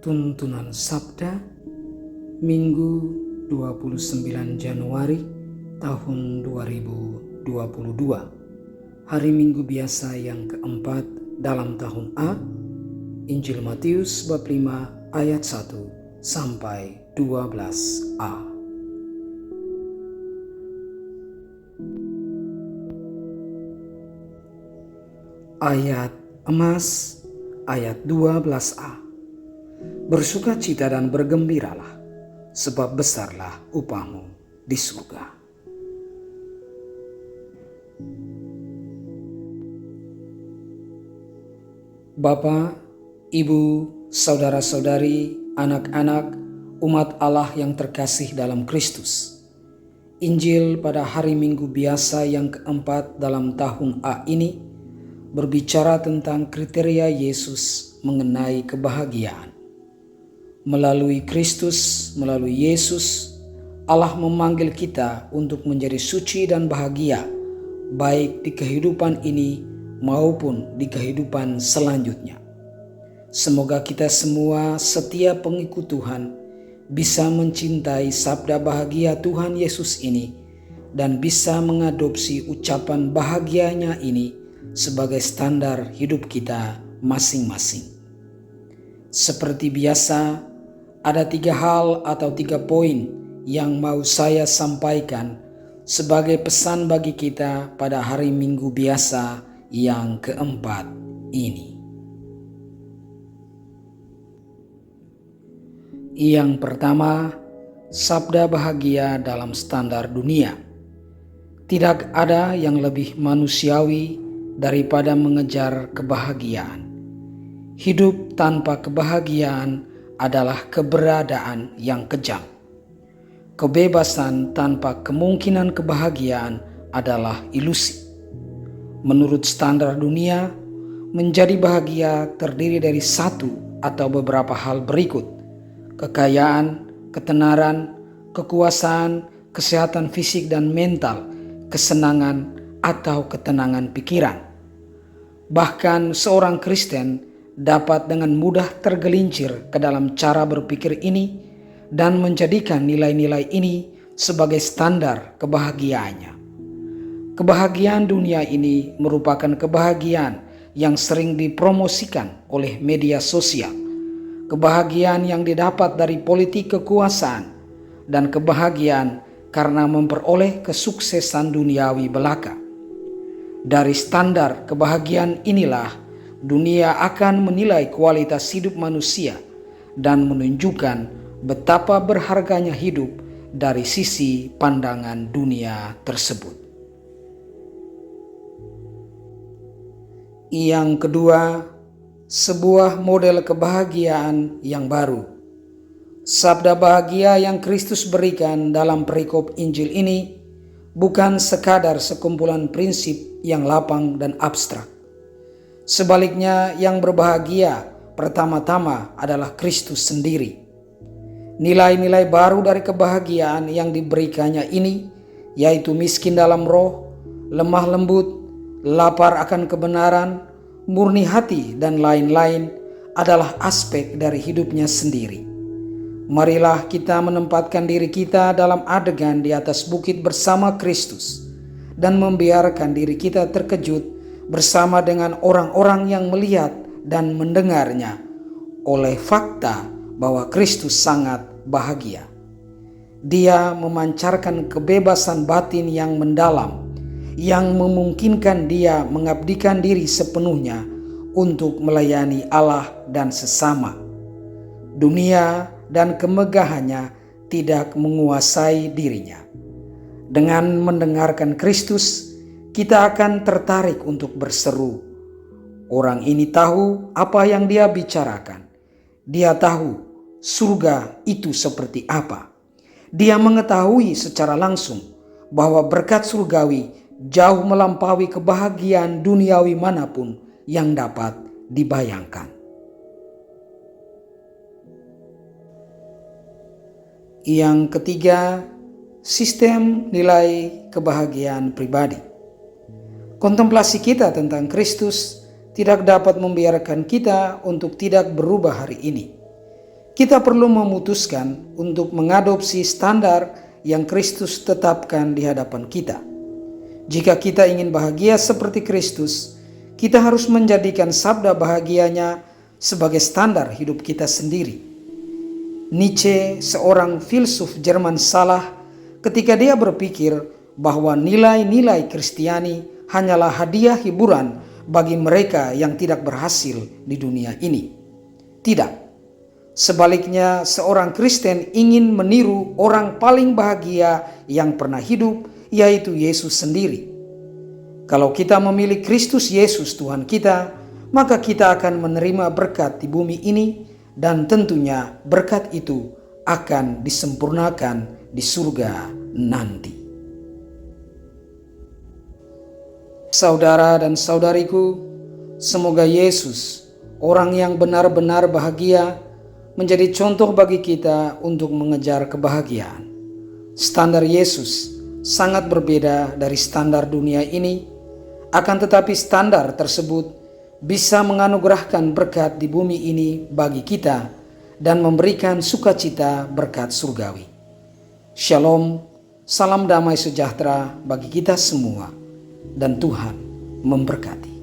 Tuntunan Sabda Minggu 29 Januari tahun 2022, hari Minggu biasa yang keempat dalam tahun A. Injil Matius bab 5 ayat 1 sampai 12a. Ayat emas, ayat 12a. Bersukacita dan bergembiralah, sebab besarlah upahmu di surga. Bapa, Ibu, saudara-saudari, anak-anak, umat Allah yang terkasih dalam Kristus. Injil pada hari Minggu biasa yang keempat dalam tahun A ini berbicara tentang kriteria Yesus mengenai kebahagiaan. Melalui Kristus, melalui Yesus, Allah memanggil kita untuk menjadi suci dan bahagia, baik di kehidupan ini maupun di kehidupan selanjutnya. Semoga kita semua setiap pengikut Tuhan bisa mencintai sabda bahagia Tuhan Yesus ini dan bisa mengadopsi ucapan bahagianya ini sebagai standar hidup kita masing-masing. Seperti biasa, ada 3 hal atau 3 poin yang mau saya sampaikan sebagai pesan bagi kita pada hari Minggu biasa yang keempat ini. Yang pertama, sabda bahagia dalam standar dunia. Tidak ada yang lebih manusiawi daripada mengejar kebahagiaan. Hidup tanpa kebahagiaan adalah keberadaan yang kejam. Kebebasan tanpa kemungkinan kebahagiaan adalah ilusi. Menurut standar dunia, menjadi bahagia terdiri dari satu atau beberapa hal berikut: kekayaan, ketenaran, kekuasaan, kesehatan fisik dan mental, kesenangan, atau ketenangan pikiran. Bahkan seorang Kristen dapat dengan mudah tergelincir ke dalam cara berpikir ini dan menjadikan nilai-nilai ini sebagai standar kebahagiaannya. Kebahagiaan dunia ini merupakan kebahagiaan yang sering dipromosikan oleh media sosial, kebahagiaan yang didapat dari politik kekuasaan, dan kebahagiaan karena memperoleh kesuksesan duniawi belaka. Dari standar kebahagiaan inilah dunia akan menilai kualitas hidup manusia dan menunjukkan betapa berharganya hidup dari sisi pandangan dunia tersebut. Yang kedua, sebuah model kebahagiaan yang baru. Sabda bahagia yang Kristus berikan dalam perikop Injil ini bukan sekadar sekumpulan prinsip yang lapang dan abstrak. Sebaliknya, yang berbahagia pertama-tama adalah Kristus sendiri. Nilai-nilai baru dari kebahagiaan yang diberikannya ini, yaitu miskin dalam roh, lemah lembut, lapar akan kebenaran, murni hati, dan lain-lain, adalah aspek dari hidupnya sendiri. Marilah kita menempatkan diri kita dalam adegan di atas bukit bersama Kristus dan membiarkan diri kita terkejut bersama dengan orang-orang yang melihat dan mendengarnya oleh fakta bahwa Kristus sangat bahagia. Dia memancarkan kebebasan batin yang mendalam yang memungkinkan dia mengabdikan diri sepenuhnya untuk melayani Allah dan sesama. Dunia dan kemegahannya tidak menguasai dirinya. Dengan mendengarkan Kristus, kita akan tertarik untuk berseru. Orang ini tahu apa yang dia bicarakan. Dia tahu surga itu seperti apa. Dia mengetahui secara langsung bahwa berkat surgawi jauh melampaui kebahagiaan duniawi manapun yang dapat dibayangkan. Yang ketiga, sistem nilai kebahagiaan pribadi. Kontemplasi kita tentang Kristus tidak dapat membiarkan kita untuk tidak berubah hari ini. Kita perlu memutuskan untuk mengadopsi standar yang Kristus tetapkan di hadapan kita. Jika kita ingin bahagia seperti Kristus, kita harus menjadikan sabda bahagianya sebagai standar hidup kita sendiri. Nietzsche, seorang filsuf Jerman, salah ketika dia berpikir bahwa nilai-nilai Kristiani hanyalah hadiah hiburan bagi mereka yang tidak berhasil di dunia ini. Tidak. Sebaliknya, seorang Kristen ingin meniru orang paling bahagia yang pernah hidup, yaitu Yesus sendiri. Kalau kita memilih Kristus Yesus Tuhan kita, maka kita akan menerima berkat di bumi ini, dan tentunya berkat itu akan disempurnakan di surga nanti. Saudara dan saudariku, semoga Yesus, orang yang benar-benar bahagia, menjadi contoh bagi kita untuk mengejar kebahagiaan. Standar Yesus sangat berbeda dari standar dunia ini, akan tetapi standar tersebut bisa menganugerahkan berkat di bumi ini bagi kita dan memberikan sukacita berkat surgawi. Shalom, salam damai sejahtera bagi kita semua, dan Tuhan memberkati.